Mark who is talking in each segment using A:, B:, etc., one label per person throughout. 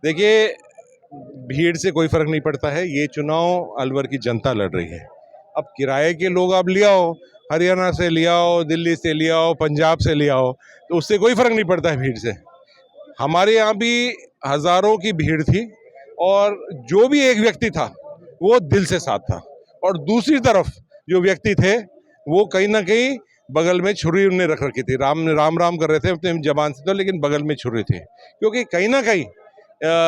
A: देखिए, भीड़ से कोई फर्क नहीं पड़ता है। ये चुनाव अलवर की जनता लड़ रही है। अब किराए के लोग आप ले आओ, हरियाणा से ले आओ, दिल्ली से ले आओ, पंजाब से ले आओ, तो उससे कोई फर्क नहीं पड़ता है भीड़ से। हमारे यहाँ भी हजारों की भीड़ थी और जो भी एक व्यक्ति था वो दिल से साथ था, और दूसरी तरफ जो व्यक्ति थे वो कहीं ना कहीं बगल में छुरी उन्हें रख रखी थी। राम राम राम कर रहे थे अपने जबान से तो, लेकिन बगल में छुरी थी, क्योंकि कहीं ना कहीं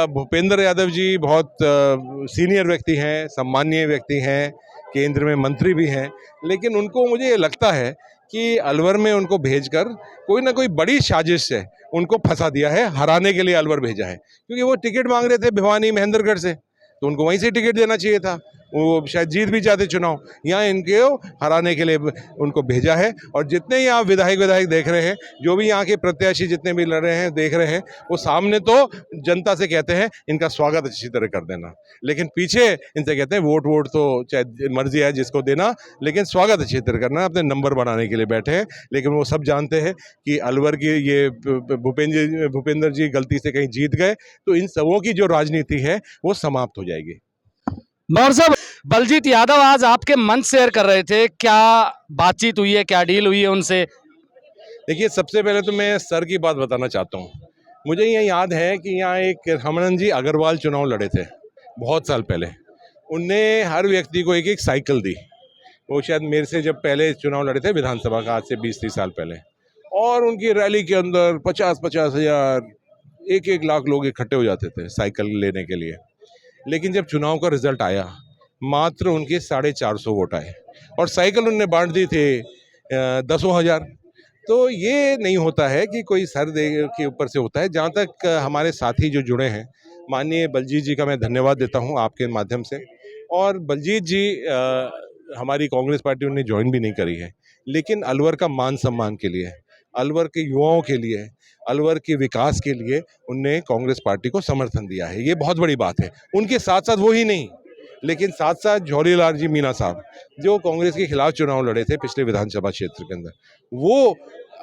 A: भूपेंद्र यादव जी बहुत सीनियर व्यक्ति हैं, सम्मानीय व्यक्ति हैं, केंद्र में मंत्री भी हैं, लेकिन उनको मुझे ये लगता है कि अलवर में उनको भेजकर कोई ना कोई बड़ी साजिश से उनको फंसा दिया है, हराने के लिए अलवर भेजा है। क्योंकि वो टिकट मांग रहे थे भिवानी महेंद्रगढ़ से, तो उनको वहीं से टिकट देना चाहिए था। वो शायद जीत भी जाते चुनाव, यहाँ इनके हराने के लिए उनको भेजा है। और जितने ही आप विधायक देख रहे हैं, जो भी यहाँ के प्रत्याशी जितने भी लड़ रहे हैं देख रहे हैं, वो सामने तो जनता से कहते हैं इनका स्वागत अच्छी तरह कर देना, लेकिन पीछे इनसे कहते हैं वोट तो चाहे मर्जी है जिसको देना, लेकिन स्वागत अच्छी तरह करना। अपने नंबर बनाने के लिए बैठे हैं, लेकिन वो सब जानते हैं कि अलवर की ये भूपेंद्र जी गलती से कहीं जीत गए तो इन सबों की जो राजनीति है वो समाप्त हो जाएगी।
B: और साहब, बलजीत यादव आज आपके मंच शेयर कर रहे थे, क्या बातचीत हुई है, क्या डील हुई है उनसे?
A: देखिए, सबसे पहले तो मैं सर की बात बताना चाहता हूँ। मुझे ये याद है कि यहाँ एक रमणन जी अग्रवाल चुनाव लड़े थे बहुत साल पहले। उनने हर व्यक्ति को एक एक साइकिल दी। वो शायद मेरे से जब पहले चुनाव लड़े थे विधानसभा का, आज से 20-30 साल पहले, और उनकी रैली के अंदर 50-50 हजार, 1-1 लाख लोग इकट्ठे हो जाते थे साइकिल लेने के लिए। लेकिन जब चुनाव का रिजल्ट आया, मात्र उनके 450 वोट आए, और साइकिल उनने बांट दी थे 10,000। तो ये नहीं होता है कि कोई सर दे के ऊपर से होता है। जहाँ तक हमारे साथी जो जुड़े हैं, माननीय बलजीत जी का मैं धन्यवाद देता हूँ आपके माध्यम से। और बलजीत जी हमारी कांग्रेस पार्टी उन्होंने ज्वाइन भी नहीं करी है, लेकिन अलवर का मान सम्मान के लिए, अलवर के युवाओं के लिए, अलवर के विकास के लिए उनने कांग्रेस पार्टी को समर्थन दिया है। ये बहुत बड़ी बात है। उनके साथ साथ वो ही नहीं, लेकिन साथ साथ जौहरीलाल जी मीना साहब, जो कांग्रेस के खिलाफ चुनाव लड़े थे पिछले विधानसभा क्षेत्र के अंदर, वो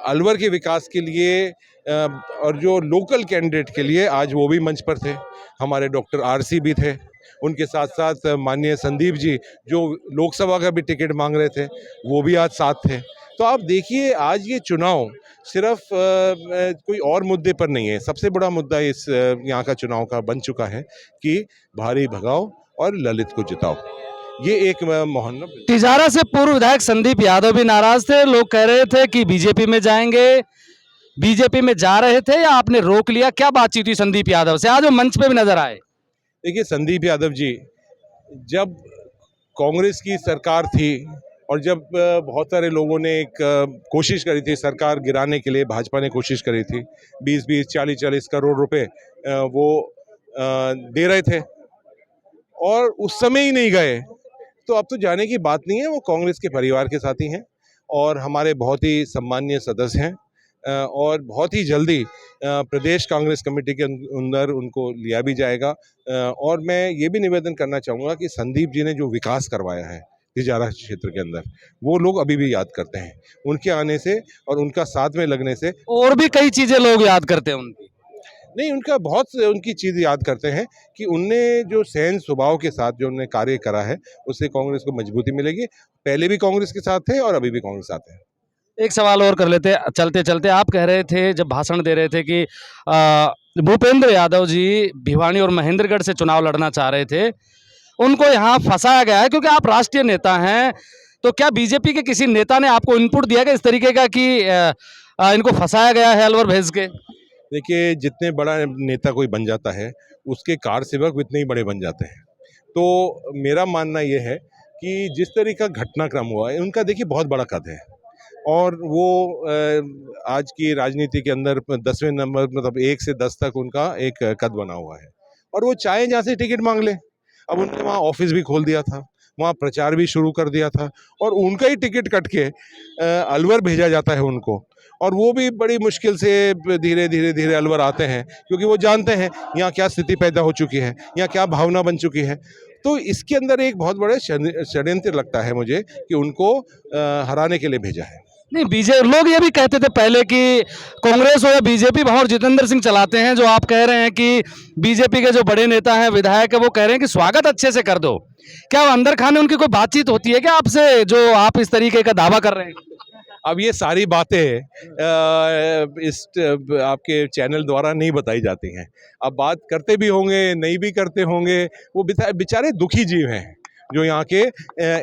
A: अलवर के विकास के लिए और जो लोकल कैंडिडेट के लिए आज वो भी मंच पर थे। हमारे डॉक्टर आरसी भी थे, उनके साथ साथ माननीय संदीप जी जो लोकसभा का भी टिकट मांग रहे थे, वो भी आज साथ थे। तो आप देखिए, आज ये चुनाव सिर्फ कोई और मुद्दे पर नहीं है। सबसे बड़ा मुद्दा इस यहाँ का चुनाव का बन चुका है कि भारी भगाओ और ललित को जिताओ। ये एक मोहन
B: तिजारा से पूर्व विधायक संदीप यादव भी नाराज थे। लोग कह रहे थे कि बीजेपी में जाएंगे, बीजेपी में जा रहे थे या आपने रोक लिया? क्या बातचीत हुई संदीप यादव से? आज वो मंच पे भी नजर आए।
A: देखिए, संदीप यादव जी, जब कांग्रेस की सरकार थी और जब बहुत सारे लोगों ने एक कोशिश करी थी सरकार गिराने के लिए, भाजपा ने कोशिश करी थी, 20-20, 40-40 करोड़ रुपए वो दे रहे थे और उस समय ही नहीं गए, तो अब तो जाने की बात नहीं है। वो कांग्रेस के परिवार के साथी हैं और हमारे बहुत ही सम्मानीय सदस्य हैं, और बहुत ही जल्दी प्रदेश कांग्रेस कमेटी के अंदर उनको लिया भी जाएगा। और मैं ये भी निवेदन करना चाहूँगा कि संदीप जी ने जो विकास करवाया है तिजारा क्षेत्र के अंदर, वो लोग अभी भी याद करते हैं। उनके आने से और उनका साथ में लगने से
B: और भी कई चीजें लोग याद करते हैं उनकी।
A: नहीं, उनका बहुत उनकी चीज़ याद करते हैं कि उनने जो सहन स्वभाव के साथ जो उन्होंने कार्य करा है, उससे कांग्रेस को मजबूती मिलेगी। पहले भी कांग्रेस के साथ थे और अभी भी कांग्रेस साथ हैं।
B: एक सवाल और कर लेते चलते चलते। आप कह रहे थे जब भाषण दे रहे थे कि भूपेंद्र यादव जी भिवानी और महेंद्रगढ़ से चुनाव लड़ना चाह रहे थे, उनको यहाँ फंसाया गया है क्योंकि आप राष्ट्रीय नेता हैं। तो क्या बीजेपी के किसी नेता ने आपको इनपुट दिया कि इस तरीके का कि इनको फंसाया गया है अलवर भेज के?
A: देखिए, जितने बड़ा नेता कोई बन जाता है, उसके कार सेवक भी इतने ही बड़े बन जाते हैं। तो मेरा मानना ये है कि जिस तरह का घटनाक्रम हुआ है, उनका देखिए बहुत बड़ा कद है, और वो आज की राजनीति के अंदर 10वें नंबर, मतलब 1 से 10 तक उनका एक कद बना हुआ है, और वो चाहे जहाँ से टिकट मांग ले। अब उन्होंने वहाँ ऑफिस भी खोल दिया था, वहाँ प्रचार भी शुरू कर दिया था, और उनका ही टिकट कट के अलवर भेजा जाता है उनको, और वो भी बड़ी मुश्किल से धीरे धीरे धीरे अलवर आते हैं, क्योंकि वो जानते हैं यहाँ क्या स्थिति पैदा हो चुकी है, यहाँ क्या भावना बन चुकी है। तो इसके अंदर एक बहुत बड़ा षड्यंत्र लगता है मुझे कि उनको हराने के लिए भेजा है।
B: नहीं, बीजेपी लोग ये भी कहते थे पहले कि कांग्रेस हो या बीजेपी, भंवर जितेंद्र सिंह चलाते हैं। जो आप कह रहे हैं कि बीजेपी के जो बड़े नेता हैं, विधायक है, वो कह रहे हैं कि स्वागत अच्छे से कर दो। क्या वो अंदर खाने उनकी कोई बातचीत होती है क्या आपसे, जो आप इस तरीके का दावा कर रहे हैं?
A: अब ये सारी बातें आपके चैनल द्वारा नहीं बताई जाती हैं। अब बात करते भी होंगे, नहीं भी करते होंगे, वो बेचारे दुखी जीव हैं जो यहाँ के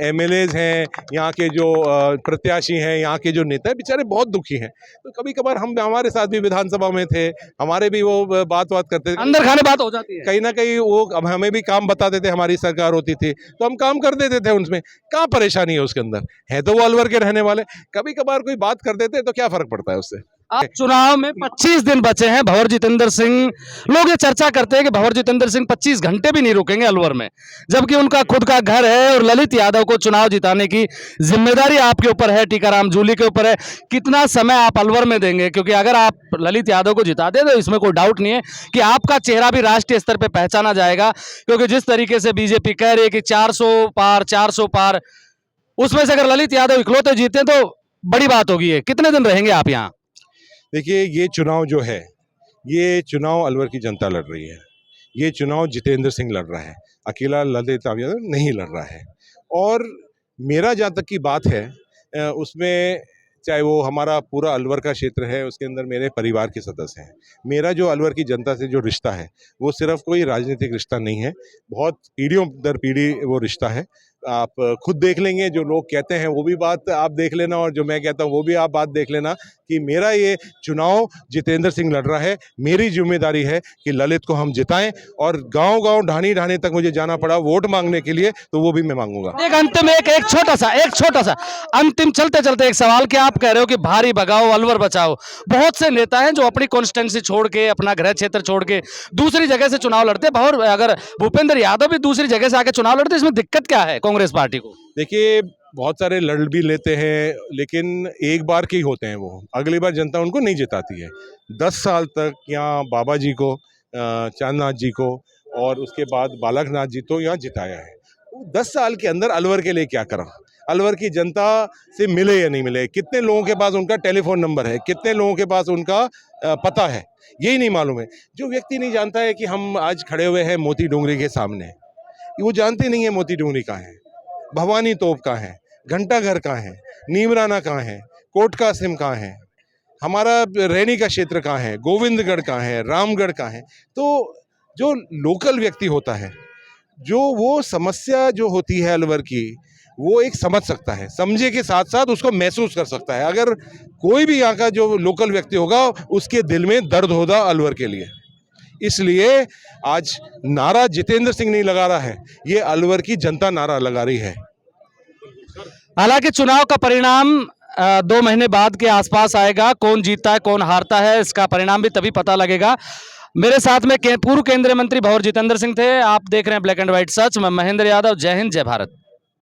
A: एमएलएज हैं, यहाँ के जो प्रत्याशी हैं, यहाँ के जो नेता हैं, बेचारे बहुत दुखी हैं। तो कभी कभार हम हमारे साथ भी विधानसभा में थे, हमारे भी वो बात करते थे,
B: अंदर खाने बात हो जाती है।
A: कहीं ना कहीं वो अब हमें भी काम बताते थे, हमारी सरकार होती थी तो हम काम कर देते थे उनमें, कहाँ परेशानी है उसके अंदर, है तो वो अलवर के रहने वाले। कभी कभार कोई बात कर देते तो क्या फर्क पड़ता है उससे।
B: अब चुनाव में 25 दिन बचे हैं। भंवर जितेंद्र सिंह, लोग ये चर्चा करते हैं कि भंवर जितेंद्र सिंह 25 घंटे भी नहीं रुकेंगे अलवर में, जबकि उनका खुद का घर है और ललित यादव को चुनाव जिताने की जिम्मेदारी आपके ऊपर है, टीकाराम जूली के ऊपर है। कितना समय आप अलवर में देंगे? क्योंकि अगर आप ललित यादव को जिताते तो इसमें कोई डाउट नहीं है कि आपका चेहरा भी राष्ट्रीय स्तर पर पहचाना जाएगा। क्योंकि जिस तरीके से बीजेपी कह रही है कि 400 पार, उसमें से अगर ललित यादव इकलौते जीते तो बड़ी बात होगी। कितने दिन रहेंगे आप यहाँ?
A: देखिए, ये चुनाव जो है, ये चुनाव अलवर की जनता लड़ रही है। ये चुनाव जितेंद्र सिंह लड़ रहा है, अकेला ललित यादव नहीं लड़ रहा है। और मेरा जहाँ तक की बात है, उसमें चाहे वो हमारा पूरा अलवर का क्षेत्र है, उसके अंदर मेरे परिवार के सदस्य हैं। मेरा जो अलवर की जनता से जो रिश्ता है, वो सिर्फ कोई राजनीतिक रिश्ता नहीं है, बहुत पीढ़ियों दर पीढ़ी वो रिश्ता है। आप खुद देख लेंगे, जो लोग कहते हैं वो भी बात आप देख लेना, और जो मैं कहता हूँ वो भी आप बात देख लेना कि मेरा ये चुनाव जितेंद्र सिंह लड़ रहा है। मेरी जिम्मेदारी है कि ललित को हम जिताएं, और गांव-गांव, ढाणी-ढाणी तक मुझे जाना पड़ा वोट मांगने के लिए तो वो भी मैं मांगूंगा।
B: एक अंतिम एक छोटा सा अंतिम चलते चलते एक सवाल कि आप कह रहे हो कि भारी भगाओ अलवर बचाओ। बहुत से नेता हैं जो अपनी कॉन्स्टिट्यूंसी छोड़ के, अपना गृह क्षेत्र छोड़ के दूसरी जगह से चुनाव लड़ते हैं। और अगर भूपेंद्र यादव भी दूसरी जगह से आके चुनाव लड़ते हैं, इसमें दिक्कत क्या है कांग्रेस पार्टी को?
A: देखिए, बहुत सारे लड़ भी लेते हैं, लेकिन एक बार के ही होते हैं वो, अगली बार जनता उनको नहीं जिताती है। 10 साल तक यहाँ बाबा जी को, चांदनाथ जी को, और उसके बाद बालकनाथ जी तो यहाँ जिताया है। 10 साल के अंदर अलवर के लिए क्या करा? अलवर की जनता से मिले या नहीं मिले, कितने लोगों के पास उनका टेलीफोन नंबर है, कितने लोगों के पास उनका पता है, यही नहीं मालूम है। जो व्यक्ति नहीं जानता है कि हम आज खड़े हुए हैं मोती डूंगरी के सामने, वो जानते नहीं है मोती डूंगरी कहाँ है, भवानी तोप कहाँ है, घंटा घर कहाँ है, नीमराना कहाँ है, कोट कासिम कहाँ है, हमारा रैनी का क्षेत्र कहाँ है, गोविंदगढ़ कहाँ है, रामगढ़ कहाँ है। तो जो लोकल व्यक्ति होता है, जो वो समस्या जो होती है अलवर की, वो एक समझ सकता है, समझे के साथ साथ उसको महसूस कर सकता है। अगर कोई भी यहाँ का जो लोकल व्यक्ति होगा, उसके दिल में दर्द होगा अलवर के लिए। इसलिए आज नारा जितेंद्र सिंह नहीं लगा रहा है, ये अलवर की जनता नारा लगा रही है।
B: हालांकि चुनाव का परिणाम 2 महीने बाद के आसपास आएगा। कौन जीतता है, कौन हारता है, इसका परिणाम भी तभी पता लगेगा। मेरे साथ में पूर्व केंद्रीय मंत्री भंवर जितेंद्र सिंह थे। आप देख रहे हैं ब्लैक एंड व्हाइट सच। मैं महेंद्र यादव। जय हिंद, जय भारत।